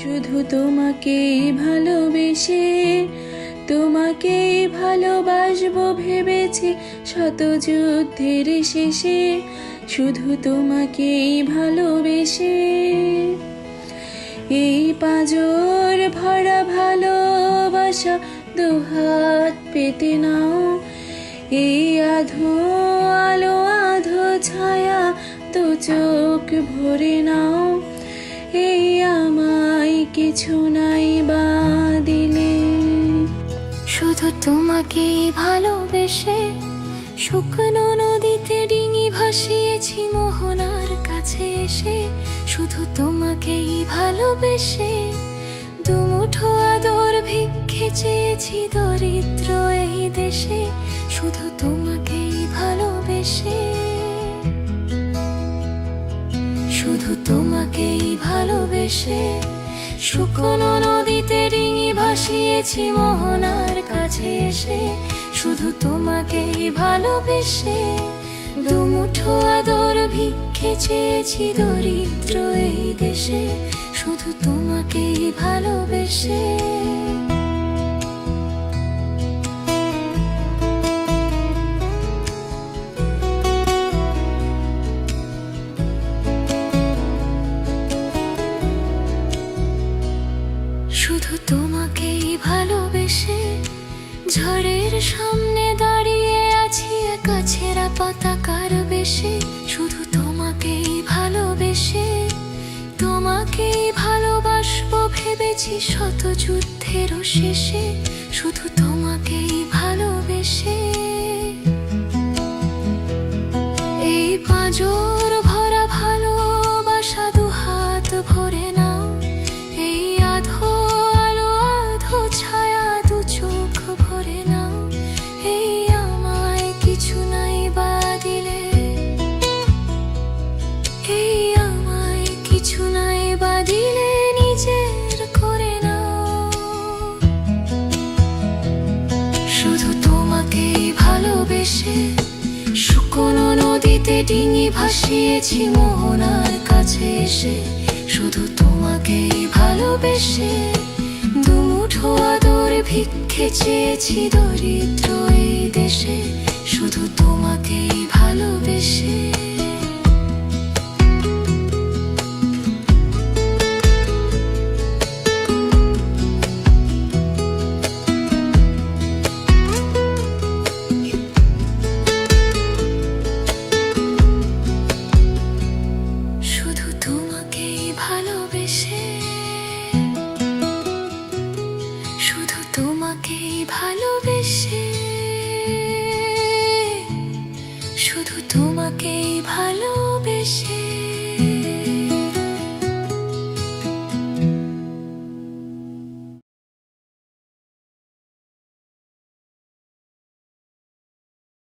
শুধু তোমাকেই ভালোবেসে, তোমাকেই ভালোবাসবো ভেবেছি শত যুদ্ধের শেষে, শুধু তোমাকেই ভালোবেসে। এই পাঁজর ভরা ভালোবাসা দুহাত পেতে নাও, এই আধো আলো আধো ছায়া দু চোখ ভরে নাও। এই আমায় কিছু নাই বা দিলে, শুধু তোমাকেই ভালোবেসে শুকনো নদীতে ডিঙি ভাসিয়েছি মোহনার কাছে এসে, শুধু তোমাকেই ভালোবেসে দুমুঠো আদর ভিক্ষে চেয়েছি দরিদ্র এই দেশে, শুধু তোমাকেই ভালোবেসে, শুধু তোমাকেই ভালোবেসে শুকনো নদীতে ডিঙি ভাসিয়েছি মোহনার কাছে এসে, শুধু তোমাকেই ভালোবেসে দুমুঠো আদর ভিক্ষে চেয়েছি দরিদ্র এই দেশে, শুধু তোমাকেই ভালোবেসে। শুধু তোমাকেই ভালোবেসে ঝড়ের সামনে দাঁড়িয়ে আছি একা ছেঁড়া পতাকার বেশে, শুধু তোমাকেই ভালোবেসে তোমাকেই ভালোবাসবো ভেবেছি শত যুদ্ধেরও শেষে, শুধু তোমাকেই ভালোবেসে। এই পাঁজর ভরা ভালোবাসা দুহাত ভরে নাও, এই আধো আলো আধো ছায়া দু চোখ ভরে নাও। এই আমায় কিছু নাই বা দিলে, এই আমায় কিছু নাই বা দিলে নিজের করে নাও। শুধু তোমাকেই ভালোবেসে শুকনো নদীতে ডিঙি ভাসিয়েছি মোহনার কাছে এসে, শুধু তোমাকেই ভালোবেসে দুমুঠো আদর ভিক্ষে চেয়েছি দরিদ্র এই দেশে, শুধু তোমাকেই ভালোবেসে।